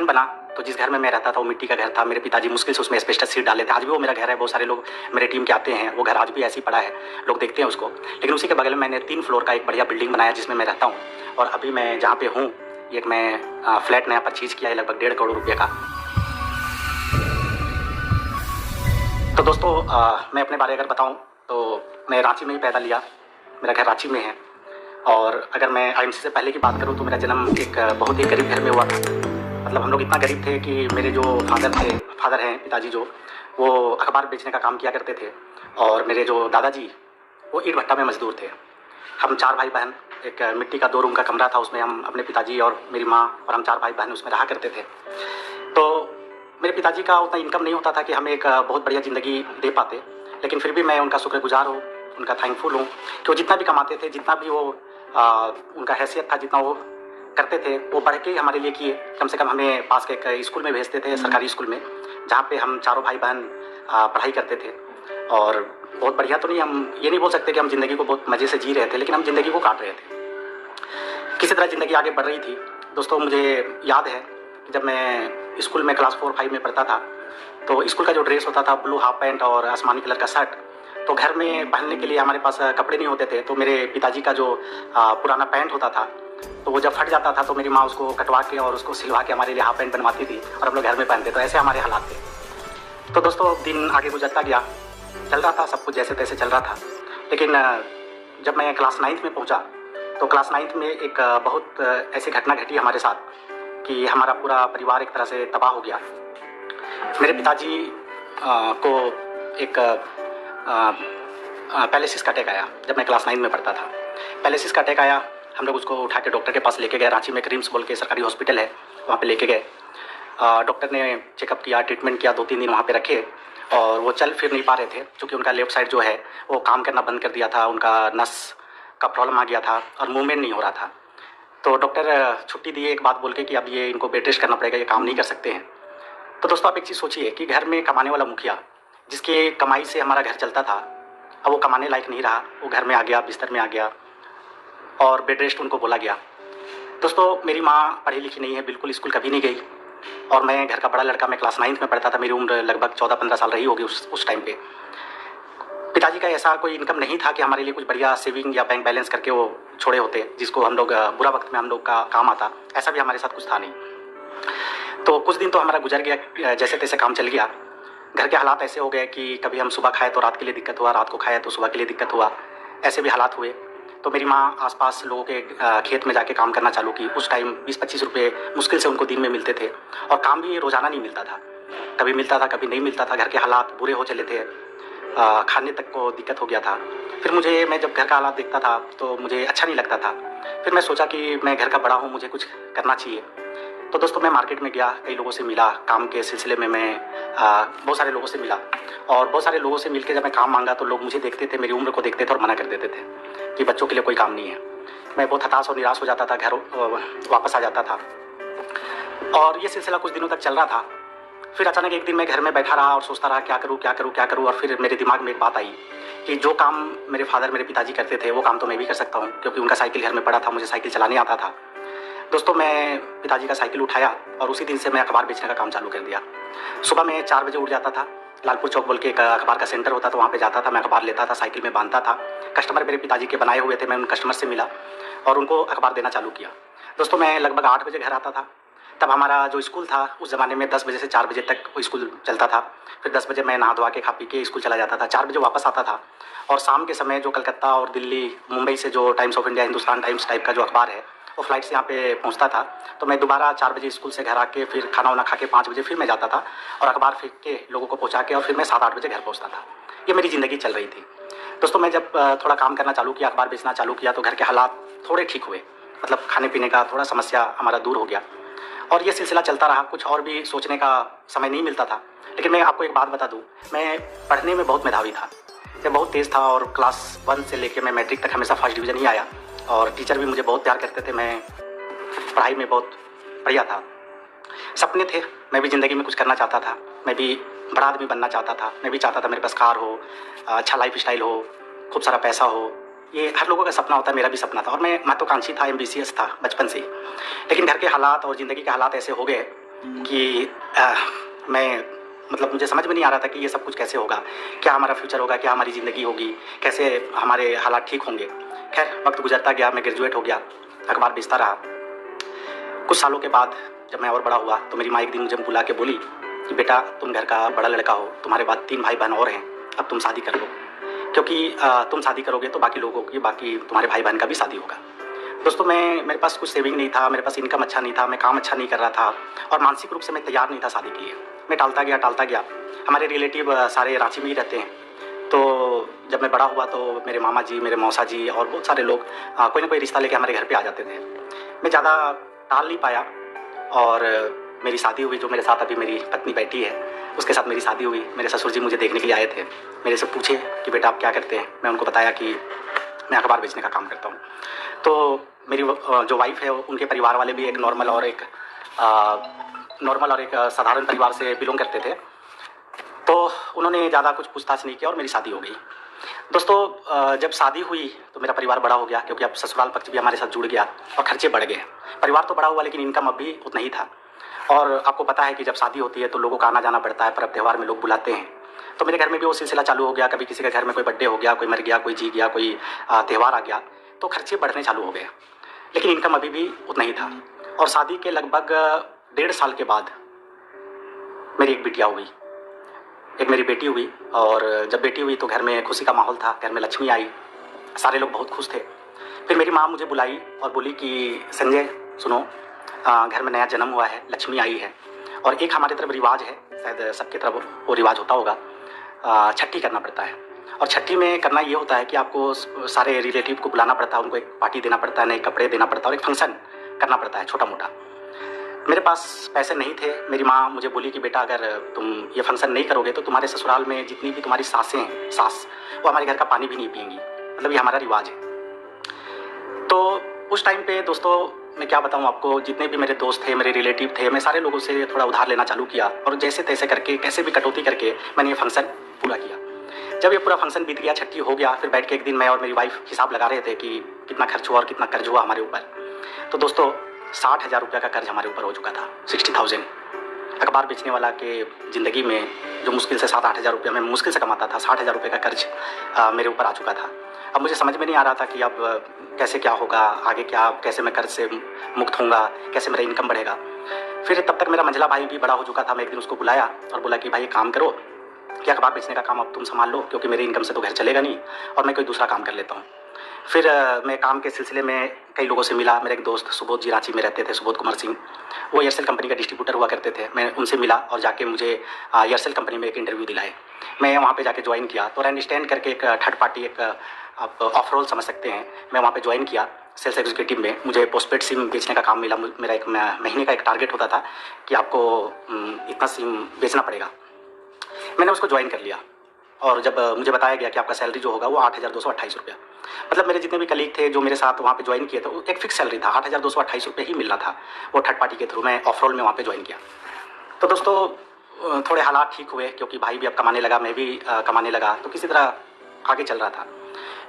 बना तो जिस घर में मैं रहता था वो मिट्टी का घर था। मेरे पिताजी मुश्किल से उसमें एस्बेस्टस शीट डाले थे। आज भी वो मेरा घर है। बहुत सारे लोग मेरे टीम के आते हैं, वो घर आज भी ऐसे ही पड़ा है, लोग देखते हैं उसको। लेकिन उसी के बगल में मैंने 3 फ्लोर का एक बढ़िया बिल्डिंग बनाया जिसमें मैं रहता हूँ। और अभी मैं जहाँ पे हूँ, एक मैं फ्लैट नया परचेज किया है लगभग 1.5 करोड़ रुपये का। तो दोस्तों मैं अपने बारे अगर बताऊँ तो मैं रांची में ही पैदा लिया, मेरा घर रांची में है। और अगर मैं आईएमसी से पहले की बात करूँ तो मेरा जन्म एक बहुत ही गरीब घर में हुआ था। मतलब हम लोग इतना गरीब थे कि मेरे जो फादर हैं पिताजी जो, वो अखबार बेचने का काम किया करते थे। और मेरे जो दादाजी वो ईंट भट्टा में मजदूर थे। हम 4 भाई बहन, एक मिट्टी का 2 रूम का कमरा था, उसमें हम अपने पिताजी और मेरी माँ और हम 4 भाई बहन उसमें रहा करते थे। तो मेरे पिताजी का उतना इनकम नहीं होता था कि हमें एक बहुत बढ़िया ज़िंदगी दे पाते। लेकिन फिर भी मैं उनका शुक्रगुजार हूँ, उनका थैंकफुल हूँ कि वो जितना भी कमाते थे, जितना भी वो उनका हैसियत था, जितना वो करते थे, वो बढ़ के हमारे लिए किए। कम से कम हमें पास के एक स्कूल में भेजते थे, सरकारी स्कूल में, जहाँ पे हम चारों भाई बहन पढ़ाई करते थे। और बहुत बढ़िया तो नहीं, हम ये नहीं बोल सकते कि हम ज़िंदगी को बहुत मज़े से जी रहे थे, लेकिन हम ज़िंदगी को काट रहे थे। किसी तरह ज़िंदगी आगे बढ़ रही थी। दोस्तों मुझे याद है कि जब मैं स्कूल में क्लास 4-5 में पढ़ता था तो स्कूल का जो ड्रेस होता था, ब्लू हाफ पैंट और आसमानी कलर का शर्ट, तो घर में पहनने के लिए हमारे पास कपड़े नहीं होते थे। तो मेरे पिताजी का जो पुराना पैंट होता था, तो वो जब फट जाता था तो मेरी माँ उसको कटवा के और उसको सिलवा के हमारे लिए हाफ पैंट बनवाती थी और हम लोग घर में पहनते। तो ऐसे हमारे हालात थे। तो दोस्तों दिन आगे गुजरता गया, चल रहा था सब कुछ जैसे तैसे चल रहा था। लेकिन जब मैं क्लास 9th में पहुँचा तो क्लास 9th में एक बहुत ऐसी घटना घटी हमारे साथ कि हमारा पूरा परिवार एक तरह से तबाह हो गया। मेरे पिताजी को एक पैलिसिस का अटैक आया जब मैं क्लास 9 में पढ़ता था। पैलिसिस का अटैक आया, हम लोग उसको उठा के डॉक्टर के पास लेके गए। रांची में क्रीम्स बोल के सरकारी हॉस्पिटल है, वहाँ पे लेके गए। डॉक्टर ने चेकअप किया, ट्रीटमेंट किया, 2-3 दिन वहाँ पे रखे। और वो चल फिर नहीं पा रहे थे क्योंकि उनका लेफ्ट साइड जो है वो काम करना बंद कर दिया था, उनका नस का प्रॉब्लम आ गया था और मूवमेंट नहीं हो रहा था। तो डॉक्टर छुट्टी दिए एक बात बोल के कि अब ये इनको बेड रेस्ट करना पड़ेगा, ये काम नहीं कर सकते हैं। तो दोस्तों आप एक चीज़ सोचिए कि घर में कमाने वाला मुखिया, जिसके कमाई से हमारा घर चलता था, अब वो कमाने लायक नहीं रहा। वो घर में आ गया, बिस्तर में आ गया और बेड रेस्ट उनको बोला गया। दोस्तों मेरी माँ पढ़ी लिखी नहीं है, बिल्कुल स्कूल कभी नहीं गई। और मैं घर का बड़ा लड़का, मैं क्लास 9th में पढ़ता था, मेरी उम्र लगभग 14-15 साल रही होगी उस टाइम पे। पिताजी का ऐसा कोई इनकम नहीं था कि हमारे लिए कुछ बढ़िया सेविंग या बैंक बैलेंस करके वो छोड़े होते, जिसको हम लोग बुरा वक्त में हम लोग का काम आता। ऐसा भी हमारे साथ कुछ था नहीं। तो कुछ दिन तो हमारा गुजर गया, जैसे तैसे काम चल गया। घर के हालात ऐसे हो गए कि कभी हम सुबह खाए तो रात के लिए दिक्कत हुआ, रात को खाए तो सुबह के लिए दिक्कत हुआ, ऐसे भी हालात हुए। तो मेरी माँ आसपास लोगों के खेत में जाके काम करना चालू की। उस टाइम 20-25 रुपये मुश्किल से उनको दिन में मिलते थे और काम भी रोज़ाना नहीं मिलता था, कभी मिलता था कभी नहीं मिलता था। घर के हालात बुरे हो चले थे, खाने तक को दिक्कत हो गया था। फिर मैं जब घर का हालात देखता था तो मुझे अच्छा नहीं लगता था। फिर मैं सोचा कि मैं घर का बड़ा हूँ, मुझे कुछ करना चाहिए। तो दोस्तों मैं मार्केट में गया, कई लोगों से मिला, काम के सिलसिले में मैं बहुत सारे लोगों से मिला। और बहुत सारे लोगों से मिलकर जब मैं काम मांगा तो लोग मुझे देखते थे, मेरी उम्र को देखते थे और मना कर देते थे कि बच्चों के लिए कोई काम नहीं है। मैं बहुत हताश और निराश हो जाता था, घर वापस आ जाता था। और ये सिलसिला कुछ दिनों तक चल रहा था। फिर अचानक एक दिन मैं घर में बैठा रहा और सोचता रहा क्या करूँ क्या करूँ क्या करूँ। और फिर मेरे दिमाग में एक बात आई कि जो काम मेरे पिताजी करते थे वो काम तो मैं भी कर सकता हूँ, क्योंकि उनका साइकिल घर में पड़ा था, मुझे साइकिल चलाने आता था। दोस्तों मैं पिताजी का साइकिल उठाया और उसी दिन से मैं अखबार बेचने का काम चालू कर दिया। सुबह मैं 4 बजे उठ जाता था, लालपुर चौक बोल के एक अखबार का सेंटर होता था, वहाँ पे जाता था, मैं अखबार लेता था, साइकिल में बांधता था। कस्टमर मेरे पिताजी के बनाए हुए थे, मैं उन कस्टमर से मिला और उनको अखबार देना चालू किया। दोस्तों मैं लगभग 8 बजे घर आता था। तब हमारा जो स्कूल था उस ज़माने में 10 बजे से 4 बजे तक वो स्कूल चलता था। फिर 10 बजे मैं नहा धोवा के खा पी के स्कूल चला जाता था, 4 बजे वापस आता था। और शाम के समय जो कलकत्ता और दिल्ली, मुंबई से जो times of India, Hindustan times type का जो अखबार है वो फ्लाइट से यहाँ पे पहुँचता था। तो मैं दोबारा 4 बजे स्कूल से घर आके फिर खाना वाना खा के 5 बजे फिर मैं जाता था और अखबार फेंक के लोगों को पहुँचा के और फिर मैं 7-8 बजे घर पहुँचता था। ये मेरी ज़िंदगी चल रही थी। दोस्तों मैं जब थोड़ा काम करना चालू किया, अखबार बेचना चालू किया, तो घर के हालात थोड़े ठीक हुए, मतलब खाने पीने का थोड़ा समस्या हमारा दूर हो गया। और ये सिलसिला चलता रहा, कुछ और भी सोचने का समय नहीं मिलता था। लेकिन मैं आपको एक बात बता दूँ, मैं पढ़ने में बहुत मेधावी था, मैं बहुत तेज़ था। और क्लास 1 से लेकर मैं मैट्रिक तक हमेशा फर्स्ट डिवीज़न ही आया। और टीचर भी मुझे बहुत प्यार करते थे, मैं पढ़ाई में बहुत बढ़िया था। सपने थे, मैं भी ज़िंदगी में कुछ करना चाहता था, मैं भी बड़ा आदमी बनना चाहता था। मैं भी चाहता था मेरे पास कार हो, अच्छा लाइफ स्टाइल हो, खूब सारा पैसा हो। ये हर लोगों का सपना होता है, मेरा भी सपना था और मैं महत्वाकांक्षी था, एम्बिशियस था बचपन से ही। लेकिन घर के हालात और ज़िंदगी के हालात ऐसे हो गए कि मैं मतलब मुझे समझ में नहीं आ रहा था कि ये सब कुछ कैसे होगा, क्या हमारा फ्यूचर होगा, क्या हमारी ज़िंदगी होगी, कैसे हमारे हालात ठीक होंगे। खैर वक्त गुजरता गया, मैं ग्रेजुएट हो गया, अखबार बेचता रहा। कुछ सालों के बाद जब मैं और बड़ा हुआ तो मेरी माँ एक दिन मुझे बुला के बोली कि बेटा तुम घर का बड़ा लड़का हो, तुम्हारे बाद 3 भाई बहन और हैं, अब तुम शादी कर लो, क्योंकि तुम शादी करोगे तो बाकी लोगों की, बाकी तुम्हारे भाई बहन का भी शादी होगा। दोस्तों मेरे पास कुछ सेविंग नहीं था, मेरे पास इनकम अच्छा नहीं था, मैं काम अच्छा नहीं कर रहा था और मानसिक रूप से मैं तैयार नहीं था शादी के लिए। मैं टालता गया। हमारे रिलेटिव सारे रांची में ही रहते हैं। तो जब मैं बड़ा हुआ तो मेरे मामा जी, मेरे मौसा जी और बहुत सारे लोग कोई ना कोई रिश्ता लेके हमारे घर पे आ जाते थे। मैं ज़्यादा टाल नहीं पाया और मेरी शादी हुई। जो मेरे साथ अभी मेरी पत्नी बैठी है, उसके साथ मेरी शादी हुई। मेरे ससुर जी मुझे देखने के लिए आए थे, मेरे से पूछे कि बेटा आप क्या करते हैं। मैं उनको बताया कि मैं अखबार बेचने का काम करता हूँ। तो मेरी जो वाइफ है उनके परिवार वाले भी एक नॉर्मल और एक साधारण परिवार से बिलोंग करते थे। तो उन्होंने ज़्यादा कुछ पूछताछ नहीं किया और मेरी शादी हो गई। दोस्तों जब शादी हुई तो मेरा परिवार बड़ा हो गया, क्योंकि अब ससुराल पक्ष भी हमारे साथ जुड़ गया और खर्चे बढ़ गए। परिवार तो बड़ा हुआ लेकिन इनकम अब भी उतना ही था। और आपको पता है कि जब शादी होती है तो लोगों का आना जाना बढ़ता है, पर्व त्यौहार में लोग बुलाते हैं। तो मेरे घर में भी वो सिलसिला चालू हो गया। कभी किसी के घर में कोई बर्थडे हो गया, कोई मर गया, कोई जी गया, कोई त्यौहार आ गया, तो खर्चे बढ़ने चालू हो गए, लेकिन इनकम अभी भी उतना ही था। और शादी के लगभग 1.5 साल के बाद मेरी एक बिटिया हुई, एक मेरी बेटी हुई। और जब बेटी हुई तो घर में खुशी का माहौल था, घर में लक्ष्मी आई, सारे लोग बहुत खुश थे। फिर मेरी माँ मुझे बुलाई और बोली कि संजय सुनो, घर में नया जन्म हुआ है, लक्ष्मी आई है और एक हमारी तरफ रिवाज है, शायद सबकी तरफ वो रिवाज होता होगा, छठी करना पड़ता है। और छठी में करना ये होता है कि आपको सारे रिलेटिव को बुलाना पड़ता है, उनको एक पार्टी देना पड़ता है, नए कपड़े देना पड़ता है और एक फंक्शन करना पड़ता है छोटा मोटा। मेरे पास पैसे नहीं थे। मेरी माँ मुझे बोली कि बेटा अगर तुम ये फंक्शन नहीं करोगे तो तुम्हारे ससुराल में जितनी भी तुम्हारी सासें हैं, सास, वो हमारे घर का पानी भी नहीं पिएंगी, मतलब ये हमारा रिवाज है। तो उस टाइम पे दोस्तों मैं क्या बताऊँ आपको, जितने भी मेरे दोस्त थे, मेरे रिलेटिव थे, मैं सारे लोगों से थोड़ा उधार लेना चालू किया और जैसे तैसे करके, कैसे भी कटौती करके मैंने ये फंक्शन पूरा किया। जब ये पूरा फंक्शन बीत गया, छठी हो गया, फिर बैठ के एक दिन मैं और मेरी वाइफ हिसाब लगा रहे थे कि कितना खर्च हुआ और कितना कर्ज हुआ हमारे ऊपर। तो दोस्तों 60,000 रुपये का कर्ज हमारे ऊपर हो चुका था। 60,000। अखबार बेचने वाला के ज़िंदगी में जो मुश्किल से 7-8 हज़ार रुपये मैं मुश्किल से कमाता था, 60,000 रुपये का कर्ज मेरे ऊपर आ चुका था। अब मुझे समझ में नहीं आ रहा था कि अब कैसे क्या होगा, आगे क्या, कैसे मैं कर्ज से मुक्त होऊंगा, कैसे मेरा इनकम बढ़ेगा। फिर तब तक मेरा मंझला भाई भी बड़ा हो चुका था। मैं एक दिन उसको बुलाया और बोला कि भाई एक काम करो कि अखबार बेचने का काम अब तुम संभाल लो, क्योंकि मेरे इनकम से तो घर चलेगा नहीं और मैं कोई दूसरा काम कर लेता हूँ। फिर मैं काम के सिलसिले में कई लोगों से मिला। मेरे एक दोस्त सुबोध जी रांची में रहते थे, सुबोध कुमार सिंह, वो एयरसेल कंपनी का डिस्ट्रीब्यूटर हुआ करते थे। मैं उनसे मिला और जाके मुझे एयरसेल कंपनी में एक इंटरव्यू दिलाए। मैं वहाँ पे जाके ज्वाइन किया। तो रैंड स्टैंड करके एक थर्ड पार्टी, एक आप ऑफ रोल समझ सकते हैं, मैं वहाँ पे ज्वाइन किया सेल्स एग्जीक्यूटिव में। मुझे पोस्टपेड सिम बेचने का काम मिला। मेरा एक महीने का एक टारगेट होता था कि आपको इतना सिम बेचना पड़ेगा। मैंने उसको ज्वाइन कर लिया और जब मुझे बताया गया कि आपका सैलरी जो होगा वो 8,228 रुपया, मतलब मेरे जितने भी कलीग थे जो मेरे साथ वहाँ पे ज्वाइन किए थे, वो एक फिक्स सैलरी था, 8,228 रुपये ही मिलना था। वो थर्ड पार्टी के थ्रू मैं ऑफ रोल में वहाँ पे ज्वाइन किया। तो दोस्तों थोड़े हालात ठीक हुए, क्योंकि भाई भी अब कमाने लगा, मैं भी कमाने लगा, तो किसी तरह आगे चल रहा था।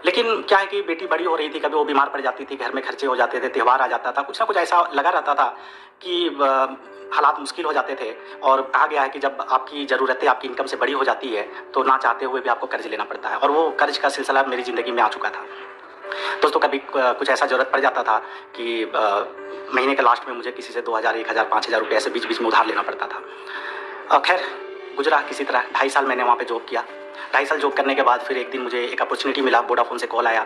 लेकिन क्या है कि बेटी बड़ी हो रही थी, कभी वो बीमार पड़ जाती थी, घर में खर्चे हो जाते थे, त्यौहार आ जाता था, कुछ ना कुछ ऐसा लगा रहता था कि हालात मुश्किल हो जाते थे। और कहा गया है कि जब आपकी ज़रूरतें आपकी इनकम से बड़ी हो जाती है तो ना चाहते हुए भी आपको कर्ज लेना पड़ता है, और वो कर्ज का सिलसिला मेरी ज़िंदगी में आ चुका था। दोस्तों कभी कुछ ऐसा ज़रूरत पड़ जाता था कि महीने के लास्ट में मुझे किसी से 2,000, 1,000, 5,000 रुपये ऐसे बीच बीच में उधार लेना पड़ता था। खैर गुजरा किसी तरह। 2.5 साल मैंने वहाँ पे जॉब किया। 2.5 साल जॉब करने के बाद फिर एक दिन मुझे एक अपॉर्चुनिटी मिला। वोडाफोन से कॉल आया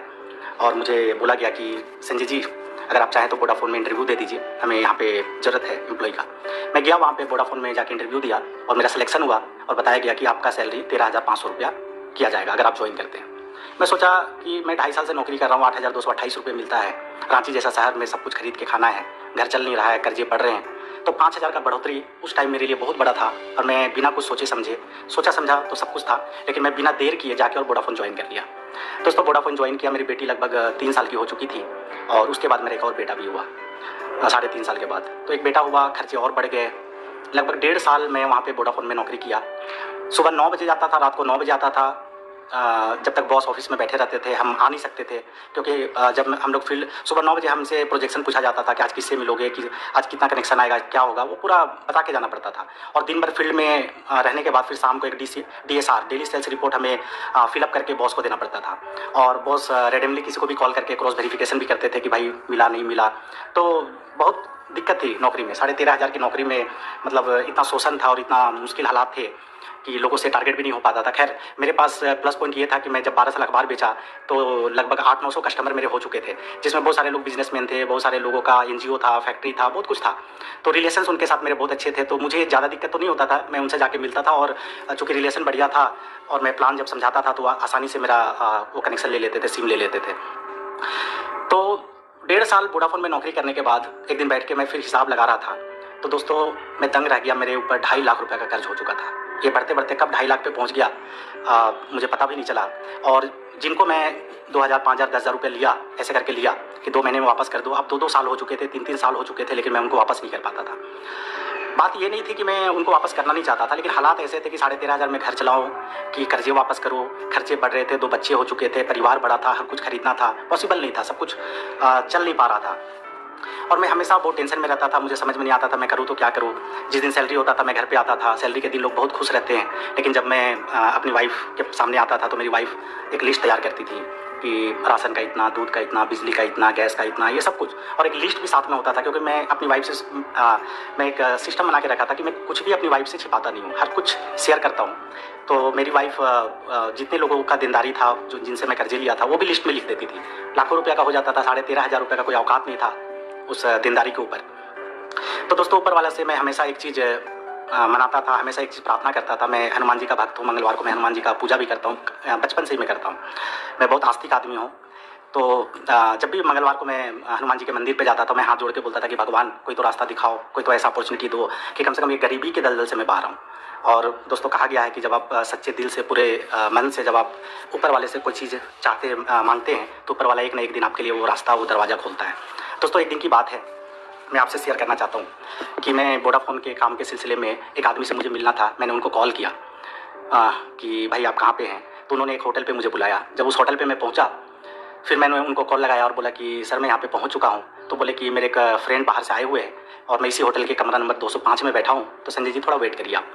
और मुझे बोला गया कि संजय जी अगर आप चाहें तो वोडाफोन में इंटरव्यू दे दीजिए, हमें यहाँ पे ज़रूरत है एम्प्लॉय का। मैं गया वहाँ पे वोडाफोन में जाके इंटरव्यू दिया और मेरा सिलेक्शन हुआ और बताया गया कि आपका सैलरी 13,500 रुपया किया जाएगा अगर आप ज्वाइन करते हैं। मैं सोचा कि मैं 2.5 साल से नौकरी कर रहा हूँ, 8,228 रुपये मिलता है, रांची जैसा शहर में सब कुछ खरीद के खाना है, घर चल नहीं रहा है, कर्जे बढ़ रहे हैं, तो 5,000 का बढ़ोतरी उस टाइम मेरे लिए बहुत बड़ा था। और मैं बिना कुछ सोचे समझे, सोचा समझा तो सब कुछ था, लेकिन मैं बिना देर किए जाके और वोडाफोन ज्वाइन कर लिया। दोस्तों वोडाफोन ज्वाइन किया, मेरी बेटी लगभग 3 साल की हो चुकी थी और उसके बाद मेरा एक और बेटा भी हुआ 3.5 साल के बाद। तो एक बेटा हुआ, खर्चे और बढ़ गए। लगभग 1.5 साल मैं वहाँ पे वोडाफोन में नौकरी किया। सुबह 9 बजे जाता था, रात को 9 बजे आता था, जब तक बॉस ऑफिस में बैठे रहते थे हम आ नहीं सकते थे, क्योंकि जब हम लोग फील्ड सुबह 9 बजे हमसे प्रोजेक्शन पूछा जाता था कि आज किससे मिलोगे, कि आज कितना कनेक्शन आएगा, क्या होगा, वो पूरा बता के जाना पड़ता था। और दिन भर फील्ड में रहने के बाद फिर शाम को एक DSR डेली सेल्स रिपोर्ट हमें फिलअप करके बॉस को देना पड़ता था। और बॉस रेंडमली किसी को भी कॉल करके क्रॉस वेरिफिकेशन भी करते थे कि भाई मिला नहीं मिला। तो बहुत दिक्कत थी नौकरी में, 13,500 की नौकरी में मतलब इतना शोषण था और इतना मुश्किल हालात थे कि लोगों से टारगेट भी नहीं हो पाता था। खैर मेरे पास प्लस पॉइंट ये था कि मैं जब 12 साल अखबार बेचा तो लगभग 800-900 कस्टमर मेरे हो चुके थे, जिसमें बहुत सारे लोग बिजनेसमैन थे, बहुत सारे लोगों का NGO था, फैक्ट्री था, बहुत कुछ था। तो रिलेशंस उनके साथ मेरे बहुत अच्छे थे, तो मुझे ज़्यादा दिक्कत तो नहीं होता था, मैं उनसे जाके मिलता था। और चूँकि रिलेशन बढ़िया था और मैं प्लान जब समझाता था तो आसानी से मेरा वो कनेक्शन ले लेते थे, सिम ले लेते थे। तो 1.5 साल वोडाफोन में नौकरी करने के बाद एक दिन बैठ के मैं फिर हिसाब लगा रहा था, तो दोस्तों मैं दंग रह गया। मेरे ऊपर 2.5 लाख रुपए का कर्ज हो चुका था। ये बढ़ते बढ़ते कब 2.5 लाख पे पहुंच गया मुझे पता भी नहीं चला। और जिनको मैं 2,000, 5,000, 10,000 रुपये लिया, ऐसे करके लिया कि 2 महीने में वापस कर दो, अब 2-2 साल हो चुके थे, 3-3 साल हो चुके थे, लेकिन मैं उनको वापस नहीं कर पाता था। बात ये नहीं थी कि मैं उनको वापस करना नहीं चाहता था, लेकिन हालात ऐसे थे कि 13,500 में घर चलाऊँ कि कर्जे वापस करो, खर्चे बढ़ रहे थे, 2 बच्चे हो चुके थे, परिवार बड़ा था, हर कुछ खरीदना था, पॉसिबल नहीं था, सब कुछ चल नहीं पा रहा था। और मैं हमेशा बहुत टेंशन में रहता था, मुझे समझ में नहीं आता था मैं करूँ तो क्या करूँ। जिस दिन सैलरी होता था मैं घर पे आता था, सैलरी के दिन लोग बहुत खुश रहते हैं, लेकिन जब मैं अपनी वाइफ के सामने आता था तो मेरी वाइफ एक लिस्ट तैयार करती थी कि राशन का इतना, दूध का इतना, बिजली का इतना, गैस का इतना, ये सब कुछ। और एक लिस्ट भी साथ में होता था, क्योंकि मैं अपनी वाइफ से मैं एक सिस्टम बना के रखा था कि मैं कुछ भी अपनी वाइफ से छिपाता नहीं हूँ, हर कुछ शेयर करता हूँ। तो मेरी वाइफ जितने लोगों का देनदारी था, जो जिनसे मैं कर्जे लिया था, वो भी लिस्ट में लिख देती थी। लाखों रुपये का हो जाता था, 13,500 रुपये का कोई औकात नहीं था उस देनदारी के ऊपर। तो दोस्तों ऊपर वाला से मैं हमेशा एक चीज़ मनाता था, हमेशा एक चीज़ प्रार्थना करता था। मैं हनुमान जी का भक्त हूँ, मंगलवार को मैं हनुमान जी का पूजा भी करता हूँ, बचपन से ही मैं करता हूँ, मैं बहुत आस्तिक आदमी हूँ। तो जब भी मंगलवार को मैं हनुमान जी के मंदिर पे जाता था, मैं हाथ जोड़ के बोलता था कि भगवान कोई तो रास्ता दिखाओ, कोई तो ऐसा अपॉर्चुनिटी दो कि कम से कम ये गरीबी के दलदल से मैं बाहर आऊँ। और दोस्तों कहा गया है कि जब आप सच्चे दिल से, पूरे मन से जब आप ऊपर वाले से कोई चीज़ चाहते मांगते हैं तो ऊपर वाला एक ना एक दिन आपके लिए वो रास्ता, वो दरवाज़ा खोलता है। दोस्तों एक दिन की बात है, मैं आपसे शेयर करना चाहता हूँ कि मैं वोडाफोन के काम के सिलसिले में एक आदमी से मुझे मिलना था। मैंने उनको कॉल किया कि भाई आप कहाँ पे हैं, तो उन्होंने एक होटल पे मुझे बुलाया। जब उस होटल पे मैं पहुँचा, फिर मैंने उनको कॉल लगाया और बोला कि सर मैं यहाँ पे पहुँच चुका हूँ। तो बोले कि मेरे एक फ्रेंड बाहर से आए हुए हैं और मैं इसी होटल के कमरा नंबर 205 में बैठा हूँ, तो संजय जी थोड़ा वेट करिए आप।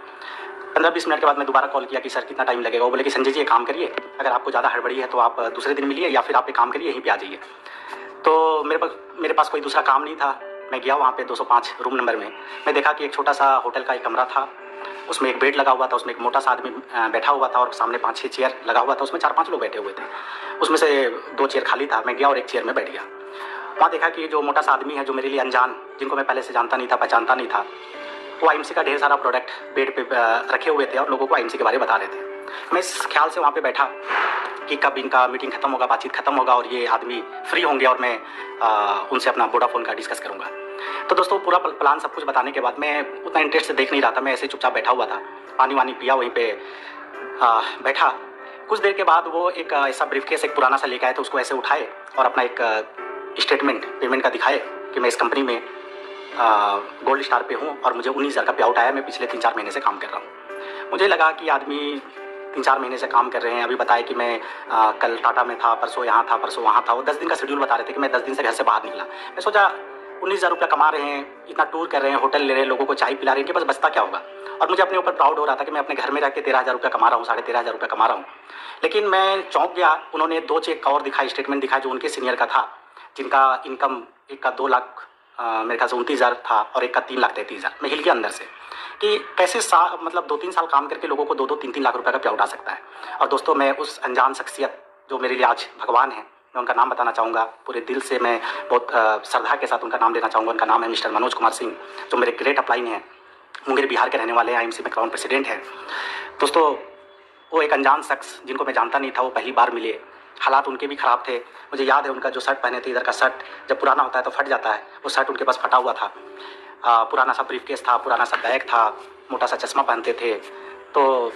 15-20 मिनट के बाद मैं दोबारा कॉल किया कि सर कितना टाइम लगेगा। वो बोले कि संजय जी एक काम करिए, अगर आपको ज़्यादा हड़बड़ी है तो आप दूसरे दिन मिलिए, या फिर आप एक काम करिए यहीं पे आ जाइए। तो मेरे पास कोई दूसरा काम नहीं था। मैं गया वहाँ पे 205 रूम नंबर में। मैं देखा कि एक छोटा सा होटल का एक कमरा था, उसमें एक बेड लगा हुआ था, उसमें एक मोटा सा आदमी बैठा हुआ था और सामने 5-6 चेयर लगा हुआ था, उसमें 4-5 लोग बैठे हुए थे। उसमें से 2 चेयर खाली था। मैं गया और एक चेयर में बैठ गया। वहाँ देखा कि जो मोटा सा आदमी है, जो मेरे लिए अनजान, जिनको मैं पहले से जानता नहीं था, पहचानता नहीं था, वो IMC का ढेर सारा प्रोडक्ट बेड पे रखे हुए थे और लोगों को IMC के बारे में बता रहे थे। मैं इस ख्याल से वहाँ पे बैठा कि कब इनका मीटिंग खत्म होगा, बातचीत खत्म होगा और ये आदमी फ्री होंगे और मैं उनसे अपना वोडाफोन का डिस्कस करूँगा। तो दोस्तों पूरा प्लान सब कुछ बताने के बाद मैं उतना इंटरेस्ट से देख नहीं रहा था, मैं ऐसे चुपचाप बैठा हुआ था, पानी वानी पिया, वहीं पे बैठा। कुछ देर के बाद वो एक ऐसा ब्रीफकेस एक पुराना सा लेकर आए, तो उसको ऐसे उठाए और अपना एक स्टेटमेंट पेमेंट का दिखाए कि मैं इस कंपनी में गोल्ड स्टार पे हूँ और मुझे 19,000 का पे आउट आया, मैं पिछले 3-4 महीने से काम कर रहा हूँ। मुझे लगा कि आदमी 3-4 महीने से काम कर रहे हैं, अभी बताए कि मैं कल टाटा में था, परसों यहाँ था, परसों वहाँ था। वो 10 दिन का शेड्यूल बता रहे थे कि मैं 10 दिन से घर से बाहर निकला। मैं सोचा 19,000 रुपया कमा रहे हैं, इतना टूर कर रहे हैं, होटल ले रहे हैं, लोगों को चाय पिला रहे हैं, कि बस बचता क्या होगा। और मुझे अपने ऊपर प्राउड हो रहा था कि मैं अपने घर में रह के 13,000 रुपया कमा रहा हूँ, 13,500 रुपया कमा रहा हूँ। लेकिन मैं चौंक गया। उन्होंने 2 चेक और दिखाई, स्टेटमेंट दिखाया जो उनके सीनियर का था, जिनका इनकम एक का 2 लाख मेरे ख्याल से 29,000 था और एक का 3,33,000। मैं हिल गया अंदर से कि कैसे मतलब 2-3 साल काम करके लोगों को 2-2, 3-3 लाख रुपए का पे आउट आ सकता है। और दोस्तों मैं उस अनजान शख्सियत जो मेरे लिए आज भगवान है, मैं उनका नाम बताना चाहूँगा। पूरे दिल से मैं बहुत श्रद्धा के साथ उनका नाम लेना चाहूँगा। उनका नाम है मिस्टर मनोज कुमार सिंह, जो मेरे ग्रेट अपलाइन हैं, मुंगेर बिहार के रहने वाले हैं, IMC में क्राउन प्रेसिडेंट हैं। दोस्तों वो एक अनजान शख्स जिनको मैं जानता नहीं था, वो पहली बार मिले। हालात उनके भी ख़राब थे। मुझे याद है उनका जो शर्ट पहने थे, इधर का शर्ट जब पुराना होता है तो फट जाता है, वो शर्ट उनके पास फटा हुआ था। पुराना सा ब्रीफकेस था, पुराना सा बैग था, मोटा सा चश्मा पहनते थे। तो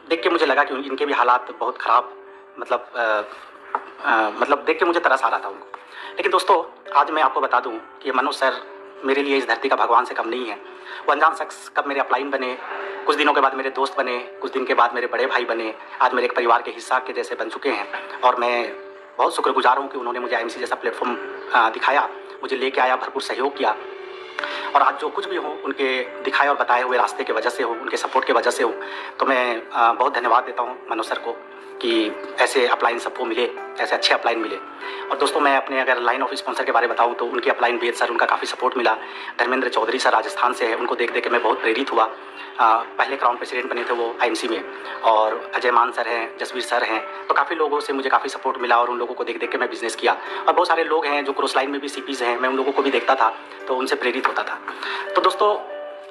देख के मुझे लगा कि इनके भी हालात बहुत ख़राब, मतलब देख के मुझे तरस आ रहा था उनको। लेकिन दोस्तों आज मैं आपको बता दूं कि मनोज सर मेरे लिए इस धरती का भगवान से कम नहीं है। वो अनजान शख्स कब मेरे अपलाइन बने, कुछ दिनों के बाद मेरे दोस्त बने, कुछ दिन के बाद मेरे बड़े भाई बने, आज मेरे एक परिवार के हिस्सा के जैसे बन चुके हैं। और मैं बहुत शुक्रगुजार हूँ कि उन्होंने मुझे आईएमसी जैसा प्लेटफॉर्म दिखाया, मुझे लेके आया, भरपूर सहयोग किया। और आज जो कुछ भी हो उनके दिखाए और बताए हुए रास्ते की वजह से हो, उनके सपोर्ट की वजह से हो। तो मैं बहुत धन्यवाद देता हूँ मनोज सर को कि ऐसे अपलाइन सबको मिले, ऐसे अच्छे अपलाइन मिले। और दोस्तों मैं अपने अगर लाइन ऑफ स्पॉन्सर के बारे में बताऊँ तो उनके अपलाइन वेद सर, उनका काफ़ी सपोर्ट मिला। धर्मेंद्र चौधरी सर राजस्थान से है, उनको देख देख के मैं बहुत प्रेरित हुआ। पहले क्राउन प्रेसिडेंट बने थे वो आईएमसी में। और अजय मान सर हैं, जसवीर सर हैं, तो काफ़ी लोगों से मुझे काफ़ी सपोर्ट मिला और उन लोगों को देख देख के मैं बिज़नेस किया। और बहुत सारे लोग हैं जो क्रॉस लाइन में भी सीपीज़ हैं, मैं उन लोगों को भी देखता था तो उनसे प्रेरित होता था। तो दोस्तों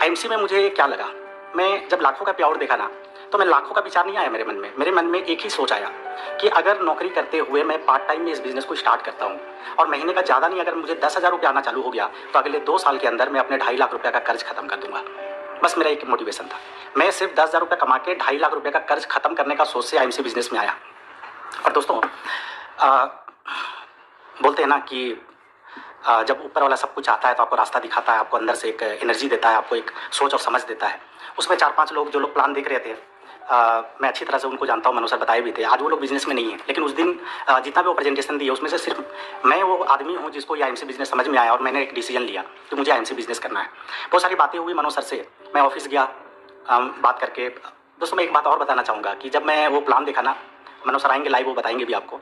आईएमसी में मुझे क्या लगा, मैं जब लाखों का प्याउट देखा ना तो मैं लाखों का विचार नहीं आया मेरे मन में। मेरे मन में एक ही सोच आया कि अगर नौकरी करते हुए मैं पार्ट टाइम में इस बिज़नेस को स्टार्ट करता हूँ और महीने का ज़्यादा नहीं, अगर मुझे 10,000 रुपये आना चालू हो गया तो अगले 2 साल के अंदर मैं अपने 2.5 लाख रुपये का कर्ज खत्म कर दूंगा। बस मेरा एक मोटिवेशन था। मैं सिर्फ 10,000 रुपये कमा के 2.5 लाख रुपये का कर्ज खत्म करने का सोच से आईएमसी बिजनेस में आया। और दोस्तों बोलते हैं ना कि जब ऊपर वाला सब कुछ आता है तो आपको रास्ता दिखाता है, आपको अंदर से एक एनर्जी देता है, आपको एक सोच और समझ देता है। उसमें 4-5 लोग जो लोग प्लान देख रहे थे, मैं अच्छी तरह से उनको जानता हूँ, मनोज सर बताए भी थे। आज वो लोग बिजनेस में नहीं है, लेकिन उस दिन जितना भी वो प्रेजेंटेशन दिए उसमें से सिर्फ मैं वो आदमी हूँ जिसको ये आईएमसी बिजनेस समझ में आया और मैंने एक डिसीजन लिया कि मुझे आईएमसी बिजनेस करना है। बहुत सारी बातें हुई मनोज सर से, मैं ऑफिस गया बात करके। दोस्तों मैं एक बात और बताना चाहूँगा कि जब मैं वो प्लान देखा ना, मनोज सर आएंगे लाइव, वो बताएंगे भी आपको।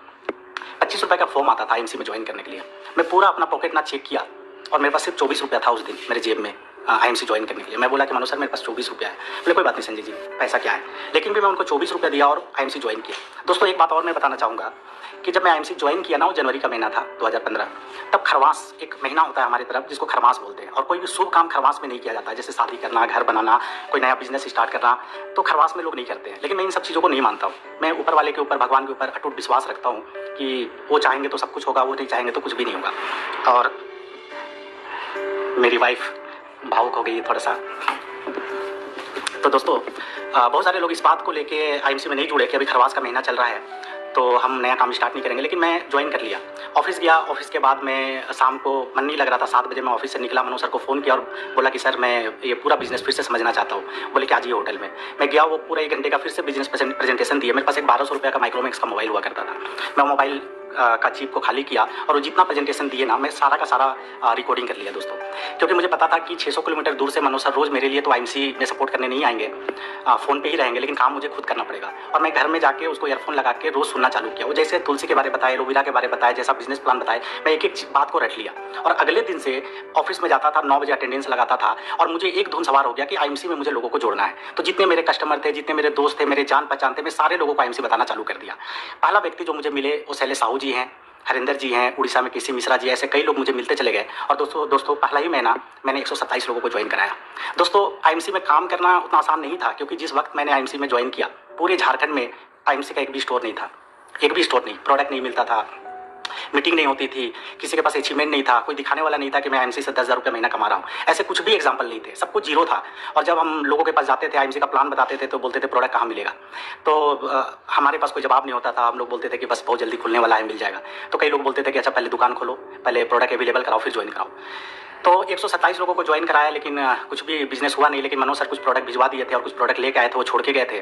25 रुपये का फॉर्म आता था आईएमसी में ज्वाइन करने के लिए। मैं पूरा अपना पॉकेट ना चेक किया और मेरे पास सिर्फ 24 रुपया था उस दिन मेरे जेब में आईएमसी ज्वाइन करने के लिए। मैं बोला कि मनोज सर मेरे पास 24 रुपया है। बोले कोई बात नहीं संजय जी, पैसा क्या है, लेकिन भी मैं उनको 24 रुपया दिया और आईएमसी ज्वाइन किया। दोस्तों एक बात और मैं बताना चाहूँगा कि जब मैं आईएमसी ज्वाइन किया ना, वो जनवरी का महीना था 2015, तब खरवास एक महीना होता है हमारी तरफ जिसको खरवास बोलते हैं। और कोई भी शुभ काम खरवास में नहीं किया जाता, जैसे शादी करना, घर बनाना, कोई नया बिजनेस स्टार्ट करना, तो खरवास में लोग नहीं करते हैं। लेकिन मैं इन सब चीज़ों को नहीं मानता हूँ। मैं ऊपर वाले के ऊपर, भगवान के ऊपर अटूट विश्वास रखता हूँ कि वो चाहेंगे तो सब कुछ होगा, वो नहीं चाहेंगे तो कुछ भी नहीं होगा। और मेरी वाइफ भावुक हो गई थोड़ा सा। तो दोस्तों बहुत सारे लोग इस बात को लेके आईएमसी में नहीं जुड़े कि अभी खरवास का महीना चल रहा है तो हम नया काम स्टार्ट नहीं करेंगे, लेकिन मैं ज्वाइन कर लिया। ऑफिस गया, ऑफिस के बाद मैं शाम को मन नहीं लग रहा था, 7 बजे मैं ऑफिस से निकला, मनोज सर को फ़ोन किया और बोला कि सर मैं ये पूरा बिजनेस फिर से समझना चाहता हूँ। बोले कि आज ये होटल में। मैं गया, वो पूरा 1 घंटे का फिर से बिजनेस प्रेजेंटेशन दिया। मेरे पास एक 1200 रुपये का माइक्रोमैक्स का मोबाइल हुआ करता था। मैं मोबाइल का चिप को खाली किया और जितना प्रेजेंटेशन दिए ना, मैं सारा का सारा रिकॉर्डिंग कर लिया दोस्तों, क्योंकि मुझे पता था कि 600 किलोमीटर दूर से मनोज सर रोज़ मेरे लिए तो आईएमसी में सपोर्ट करने नहीं आएंगे, फ़ोन पे ही रहेंगे, लेकिन काम मुझे खुद करना पड़ेगा। और मैं घर में जाके उसको ईयरफोन लगा के रोज़ सुनना चालू किया। वो जैसे तुलसी के बारे बताए, एलोवेरा के बारे बताए, जैसा बिजनेस प्लान बताए, मैं एक एक बात को रट लिया। और अगले दिन से ऑफिस में जाता था, 9 बजे अटेंडेंस लगाता था और मुझे एक धुन सवार हो गया कि आईएमसी में मुझे लोगों को जोड़ना है। तो जितने मेरे कस्टमर थे, जितने मेरे दोस्त थे, मेरे जान पहचान थे, मैं सारे लोगों को आईएमसी बताना चालू कर दिया। पहला व्यक्ति जो मुझे मिले वो शैलेश साहू जी हैं, हरिंदर जी हैं, उड़ीसा में केसी मिश्रा जी, ऐसे कई लोग मुझे मिलते चले गए। और दोस्तों पहला ही महीना मैंने 127 लोगों को ज्वाइन कराया। दोस्तों आईएमसी में काम करना उतना आसान नहीं था, क्योंकि जिस वक्त मैंने आईएमसी में ज्वाइन किया पूरे झारखंड में आईएमसी का एक भी स्टोर नहीं था, एक भी स्टोर नहीं, प्रोडक्ट नहीं मिलता था, मीटिंग नहीं होती थी, किसी के पास अचीवमेंट नहीं था, कोई दिखाने वाला नहीं था कि मैं आईएमसी से 10,000 रुपये महीना कमा रहा हूँ। ऐसे कुछ भी एग्जाम्पल नहीं थे, सब कुछ जीरो था। और जब हम लोगों के पास जाते थे, आईएमसी का प्लान बताते थे तो बोलते थे प्रोडक्ट कहाँ मिलेगा। तो हमारे पास कोई जवाब नहीं होता था। हम लोग बोलते थे कि बस बहुत जल्दी खुलने वाला है, मिल जाएगा। तो कई लोग बोलते थे कि अच्छा पहले दुकान खोलो, पहले प्रोडक्ट अवेलेबल कराओ, फिर ज्वाइन कराओ। तो 127 लोगों को ज्वाइन कराया, लेकिन कुछ भी बिजनेस हुआ नहीं। लेकिन मनोज सर कुछ प्रोडक्ट भिजवा दिए थे और कुछ प्रोडक्ट लेके आए थे, वो छोड़ के गए थे।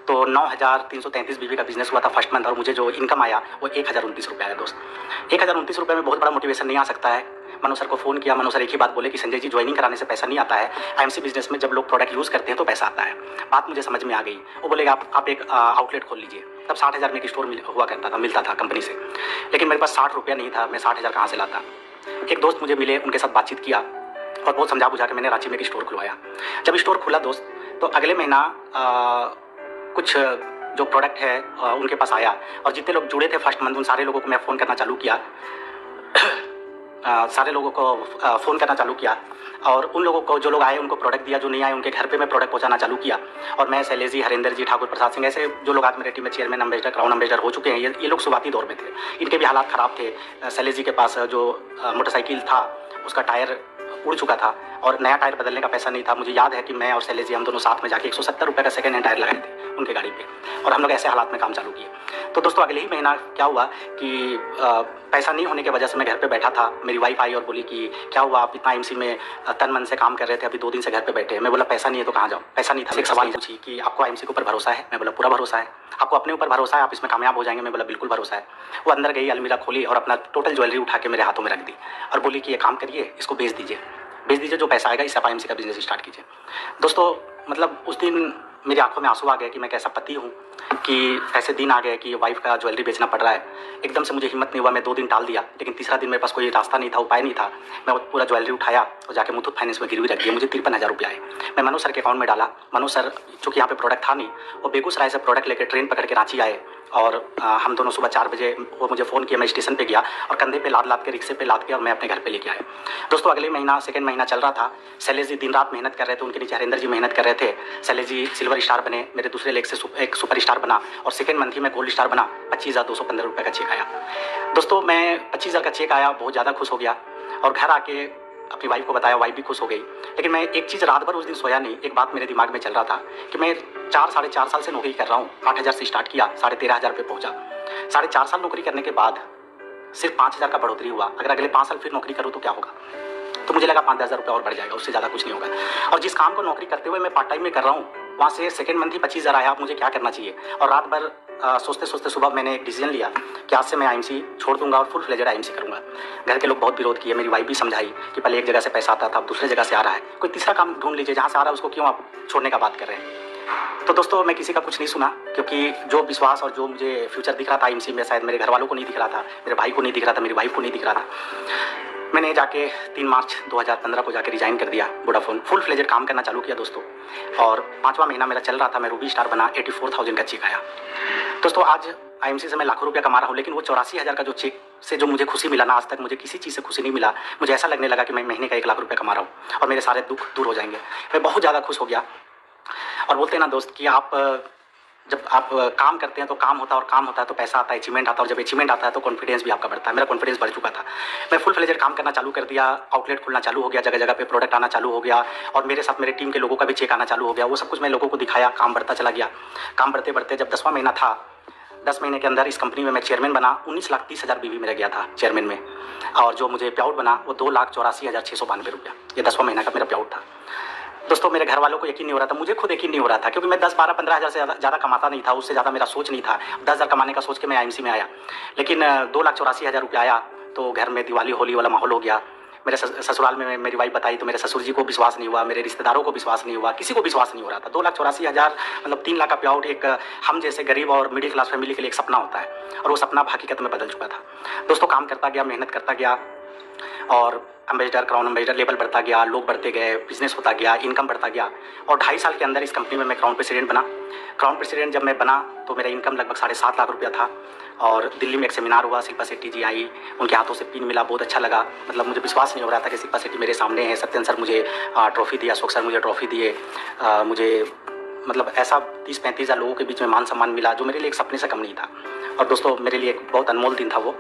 तो 9,333 बीवी का बिजनेस हुआ था फर्स्ट मंथ, और मुझे जो इनकम आया वो 1,029 रुपये आया दोस्त। 1,029 रुपये में बहुत बड़ा मोटिवेशन नहीं आ सकता है। मनोज सर को फ़ोन किया, मनोज सर एक ही बात बोले कि संजय जी ज्वाइनिंग कराने से पैसा नहीं आता है, आईएमसी बिजनेस में जब लोग प्रोडक्ट यूज़ करते हैं तो पैसा आता है। बात मुझे समझ में आ गई। वो बोलेगा आप एक आउटलेट खोल लीजिए। तब 60,000 में एक स्टोर हुआ करता था, मिलता था कंपनी से, लेकिन मेरे पास 60 रुपया नहीं था। मैं 60,000 कहाँ से लाता। एक दोस्त मुझे मिले, उनके साथ बातचीत किया और बहुत समझा बुझा के मैंने रांची में एक स्टोर खुलवाया। जब स्टोर खुला दोस्त, तो अगले महीना कुछ जो प्रोडक्ट है उनके पास आया, और जितने लोग जुड़े थे फर्स्ट मंथ उन सारे लोगों को मैं फ़ोन करना चालू किया। सारे लोगों को फ़ोन करना चालू किया, और उन लोगों को, जो लोग आए उनको प्रोडक्ट दिया, जो नहीं आए उनके घर पे मैं प्रोडक्ट पहुंचाना चालू किया। और मैं शैलेश जी, हरिंदर जी, ठाकुर प्रसाद सिंह, ऐसे जो लोग आज मेरे टीम में चेयरमैन एम्बेसडर, क्राउन एम्बेसडर हो चुके हैं, ये लोग शुरुआती दौर में थे। इनके भी हालात ख़राब थे। शैलेश जी के पास जो मोटरसाइकिल था उसका टायर उड़ चुका था, और नया टायर बदलने का पैसा नहीं था। मुझे याद है कि मैं और शैलेश जी हम दोनों साथ में जाके 170 रुपये का सेकंड हैंड टायर लगाए थे उनके गाड़ी पे, और हम लोग ऐसे हालात में काम चालू किए। तो दोस्तों अगले ही महीना क्या हुआ कि पैसा नहीं होने की वजह से मैं घर पे बैठा था। मेरी वाइफ आई और बोली कि क्या हुआ, आप इतना एमसी में तन मन से काम कर रहे थे, अभी 2 दिन से घर पे बैठे हैं। मैं बोला पैसा नहीं है तो कहाँ जाऊँ, पैसा नहीं था। एक सवाल पूछी कि आपको एमसी के ऊपर भरोसा है? मैं बोला पूरा भरोसा है। आपको अपने ऊपर भरोसा है, आप इसमें कामयाब हो जाएंगे? मैं बोला बिल्कुल भरोसा है। वो अंदर गई, अलमीरा खोली और अपना टोटल ज्वेलरी उठा के मेरे हाथों में रख दी और बोली कि ये काम करिए, इसको बेच दीजिए, जो पैसा आएगा इससे आप एमसी का बिजनेस स्टार्ट कीजिए। दोस्तों मतलब उस दिन मेरी आंखों में आंसू आ गए कि मैं कैसा पति हूँ कि ऐसे दिन आ गए कि वाइफ का ज्वेलरी बेचना पड़ रहा है। एकदम से मुझे हिम्मत नहीं हुआ, मैं 2 दिन टाल दिया, लेकिन तीसरा दिन मेरे पास कोई रास्ता नहीं था, उपाय नहीं था। मैं वो पूरा ज्वेलरी उठाया और जाके मुथूट फाइनेंस में गिरवी रख दिया। मुझे 53,000 रुपये आए। मैं मनोज सर के अकाउंट में डाला। मनोज सर चूँकि यहाँ पे प्रोडक्ट था नहीं, वो बेगूसराय से प्रोडक्ट लेकर ट्रेन पकड़ के रांची आए और हम दोनों सुबह 4 बजे वो मुझे फ़ोन किया। मैं स्टेशन पे गया और कंधे पे लाद के रिक्शे पे लाद के और मैं अपने घर पे लेके आया। दोस्तों अगले महीना सेकंड महीना चल रहा था। शैलेश जी दिन रात मेहनत कर रहे थे, उनके नीचे हरेंद्र जी मेहनत कर रहे थे। शैलेश जी सिल्वर स्टार बने, मेरे दूसरे लेग से एक सुपर स्टार बना और सेकंड मंथ ही मैं गोल्ड स्टार बना। 25,215 रुपये का चेक आया। दोस्तों मैं 25,000 का चेक आया, बहुत ज़्यादा खुश हो गया और घर आके अपनी वाइफ को बताया, वाइफ भी खुश हो गई। लेकिन मैं एक चीज़ रात भर उस दिन सोया नहीं। एक बात मेरे दिमाग में चल रहा था कि मैं 4-4.5 साल से नौकरी कर रहा हूँ। 8,000 से स्टार्ट किया, 13,500 पे पहुँचा। 4.5 साल नौकरी करने के बाद सिर्फ 5,000 का बढ़ोतरी हुआ। अगर अगले 5 साल फिर नौकरी करूँ तो क्या होगा? तो मुझे लगा 5,000 रुपये और बढ़ जाएगा, उससे ज़्यादा कुछ नहीं होगा। और जिस काम को नौकरी करते हुए मैं पार्ट टाइम में कर रहा हूँ, वहाँ से सेकंड मंथ ही 25,000 आया। अब मुझे क्या करना चाहिए? और रात भर सोचते सोचते सुबह मैंने एक डिसीजन लिया कि आज से मैं आईएमसी छोड़ दूंगा और फुल फ्लेजेड आईएमसी करूंगा। घर के लोग बहुत विरोध किए, मेरी वाइफ भी समझाई कि पहले एक जगह से पैसा आता था, अब दूसरे जगह से आ रहा है, कोई तीसरा काम ढूंढ लीजिए, जहाँ से आ रहा है उसको क्यों आप छोड़ने का बात कर रहे हैं। तो दोस्तों मैं किसी का कुछ नहीं सुना, क्योंकि जो विश्वास और जो मुझे फ्यूचर दिख रहा था आईएमसी में, शायद मेरे घर वालों को नहीं दिख रहा था, मेरे भाई को नहीं दिख रहा था, मेरी वाइफ को नहीं दिख रहा था। मैंने जाके 3 मार्च 2015 को जाके रिजाइन कर दिया वोडाफोन, फुल फ्लेजेड काम करना चालू किया दोस्तों। और 5वां महीना मेरा चल रहा था, मैं रूबी स्टार बना, 84,000 का चेक आया। दोस्तों आज आईएमसी से मैं लाखों रुपया कमा रहा हूँ, लेकिन वो 84,000 का जो चेक से जो मुझे खुशी मिला ना, आज तक मुझे किसी चीज़ से खुशी नहीं मिला। मुझे ऐसा लगने लगा कि मैं महीने का 1 लाख रुपया कमा रहा हूँ और मेरे सारे दुख दूर हो जाएंगे। मैं बहुत ज़्यादा खुश हो गया। और बोलते हैं ना दोस्त कि आप जब आप काम करते हैं तो काम होता है, और काम होता है तो पैसा आता है, अचीवमेंट आता है, और जब अचीवमेंट आता है तो कॉन्फिडेंस भी आपका बढ़ता है। मेरा कॉन्फिडेंस बढ़ चुका था। मैं फुल फ्लेजेड काम करना चालू कर दिया, आउटलेट खुलना चालू हो गया, जगह जगह पे प्रोडक्ट आना चालू हो गया, और मेरे साथ मेरे टीम के लोगों का भी चेक आना चालू हो गया। वो सब कुछ मैं लोगों को दिखाया, काम बढ़ता चला गया। काम बढ़ते बढ़ते जब 10वां महीना था, 10 महीने के अंदर इस कंपनी में मैं चेयरमैन बना। 19,30,000 बीवी मेरा गया था चेयरमैन में, और जो मुझे पे आउट बना वो 2,84,692 रुपया। ये 10वां महीना का मेरा पे आउट था। दोस्तों मेरे घर वालों को यकीन नहीं हो रहा था, मुझे खुद यकीन नहीं हो रहा था, क्योंकि मैं 10, 12, 15 हज़ार से ज़्यादा कमाता नहीं था। उससे ज़्यादा मेरा सोच नहीं था। 10,000 कमाने का सोच के मैं आईएमसी में आया, लेकिन 2,84,000 रुपया आया तो घर में दिवाली होली वाला माहौल हो गया। मेरे ससुराल में मेरी वाइफ बताई तो मेरे ससुर जी को विश्वास नहीं हुआ, मेरे रिश्तेदारों को विश्वास नहीं हुआ, किसी को विश्वास नहीं हो रहा था। 2,84,000 मतलब 3 लाख का पे आउट एक हम जैसे गरीब और मिडिल क्लास फैमिली के लिए एक सपना होता है, और वो सपना हकीकत में बदल चुका था। दोस्तों काम करता गया, मेहनत करता गया, और एम्बेसडर, क्राउन एम्बेसडर लेवल बढ़ता गया, लोग बढ़ते गए, बिजनेस होता गया, इनकम बढ़ता गया। और 2.5 साल के अंदर इस कंपनी में मैं क्राउन प्रेसिडेंट बना। क्राउन प्रेसिडेंट जब मैं बना तो मेरा इनकम लगभग 7.5 लाख रुपया था। और दिल्ली में एक सेमिनार हुआ, शिल्पा शेट्टी जी आई, उनके हाथों से पिन मिला, बहुत अच्छा लगा। मतलब मुझे विश्वास नहीं हो रहा था कि शिल्पा शेट्टी मेरे सामने है। सत्यन सर मुझे ट्रॉफी दिया, अशोक सर मुझे ट्रॉफी दिए। मुझे मतलब ऐसा 30-35 हज़ार लोगों के बीच में मान सम्मान मिला, जो मेरे लिए एक सपने से कम नहीं था। और दोस्तों मेरे लिए एक बहुत अनमोल दिन था वो।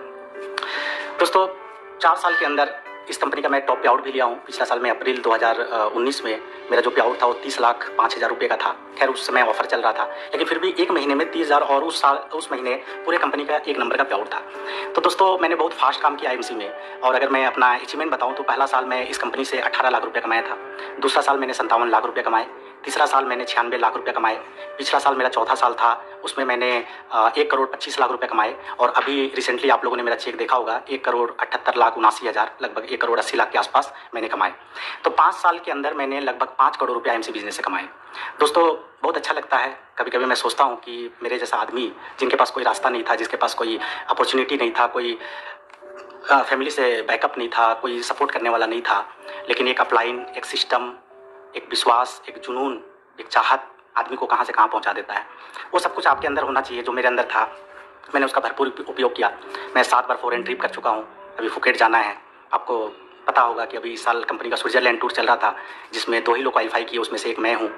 दोस्तों 4 साल के अंदर इस कंपनी का मैं टॉप पे आउट भी लिया हूँ। पिछला साल में अप्रैल 2019 में मेरा जो पे आउट था वो 30,05,000 रुपये का था। खैर उस समय ऑफर चल रहा था, लेकिन फिर भी एक महीने में 30,000, और उस महीने पूरे कंपनी का 1 नंबर का पे आउट था। तो दोस्तों मैंने बहुत फास्ट काम किया आईएमसी में। और अगर मैं अपना अचीवमेंट बताऊँ तो पहला साल मैं इस कंपनी से 18 लाख रुपये कमाया था। दूसरा साल मैंने 57 लाख रुपये कमाए। तीसरा साल मैंने 96 लाख रुपये कमाए। पिछला साल मेरा चौथा साल था, उसमें मैंने 1,25,00,000 रुपये कमाए। और अभी रिसेंटली आप लोगों ने मेरा चेक देखा होगा, 1,78,79,000, लगभग 1,80,00,000 के आसपास मैंने कमाए। तो 5 साल के अंदर मैंने लगभग 5 करोड़ रुपये आईएमसी बिजनेस से कमाए। दोस्तों बहुत अच्छा लगता है। कभी कभी मैं सोचता हूँ कि मेरे जैसा आदमी जिनके पास कोई रास्ता नहीं था, जिसके पास कोई अपॉर्चुनिटी नहीं था, कोई फैमिली से बैकअप नहीं था, कोई सपोर्ट करने वाला नहीं था, लेकिन एक अपलाइन, एक सिस्टम, एक विश्वास, एक जुनून, एक चाहत आदमी को कहाँ से कहाँ पहुँचा देता है। वो सब कुछ आपके अंदर होना चाहिए, जो मेरे अंदर था। मैंने उसका भरपूर उपयोग किया। मैं 7 बार फॉरेन ट्रिप कर चुका हूँ। अभी फुकेट जाना है। आपको पता होगा कि अभी इस साल कंपनी का स्विट्जरलैंड टूर चल रहा था, जिसमें 2 ही लोग क्वालिफाई किए, उसमें से एक मैं हूँ।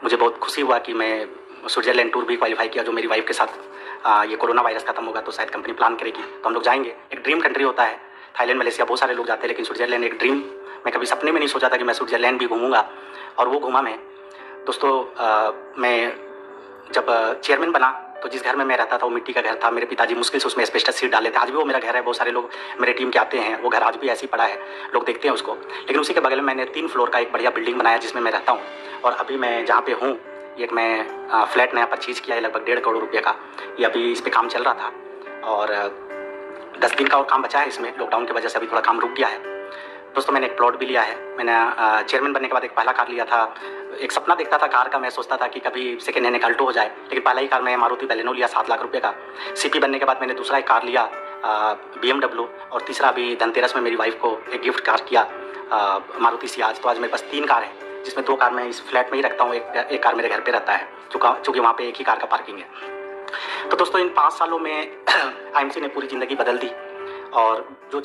मुझे बहुत खुशी हुआ कि मैं स्विट्जरलैंड टूर भी क्वालिफाई किया, जो मेरी वाइफ के साथ ये कोरोना वायरस खत्म होगा तो शायद कंपनी प्लान करेगी तो हम लोग जाएंगे। एक ड्रीम कंट्री होता है। थाईलैंड, मलेशिया बहुत सारे लोग जाते हैं, लेकिन स्विट्जरलैंड एक ड्रीम मैं कभी सपने में नहीं सोचा था कि मैं स्विट्ज़रलैंड भी घूमूंगा, और वो घूमा मैं। दोस्तों मैं जब चेयरमैन बना तो जिस घर में मैं रहता था वो मिट्टी का घर था। मेरे पिताजी मुश्किल से उसमें एस्बेस्टस शीट डाले थे। आज भी वो मेरा घर है, बहुत सारे लोग मेरे टीम के आते हैं, वो घर आज भी ऐसे ही पड़ा है, लोग देखते हैं उसको। लेकिन उसी के बगल में मैंने 3 फ्लोर का एक बढ़िया बिल्डिंग बनाया जिसमें मैं रहता हूँ। और अभी मैं जहाँ पे हूँ, ये मैं फ्लैट नया परचेज़ किया है लगभग 1.5 करोड़ रुपये का। ये अभी इस पर काम चल रहा था और 10 दिन का और काम बचा है इसमें। लॉकडाउन की वजह से अभी थोड़ा काम रुक गया है। दोस्तों मैंने एक प्लॉट भी लिया है। मैंने चेयरमैन बनने के बाद एक पहला कार लिया था। एक सपना देखता था कार का, मैं सोचता था कि कभी सेकेंड हैंड एक अल्टो हो जाए, लेकिन पहला ही कार मैं मारुति बैलेनो लिया 7 लाख रुपये का। सीपी बनने के बाद मैंने दूसरा एक कार लिया BMW, और तीसरा अभी धनतेरस में मेरी वाइफ को एक गिफ्ट कार किया मारुति सियाज। तो आज मेरे पास 3 कार है, जिसमें 2 कार मैं इस फ्लैट में ही रखता हूँ, एक कार मेरे घर पर रहता है, चूँकि वहाँ पर एक ही कार का पार्किंग है। तो दोस्तों इन 5 सालों में IMC ने पूरी ज़िंदगी बदल दी, और जो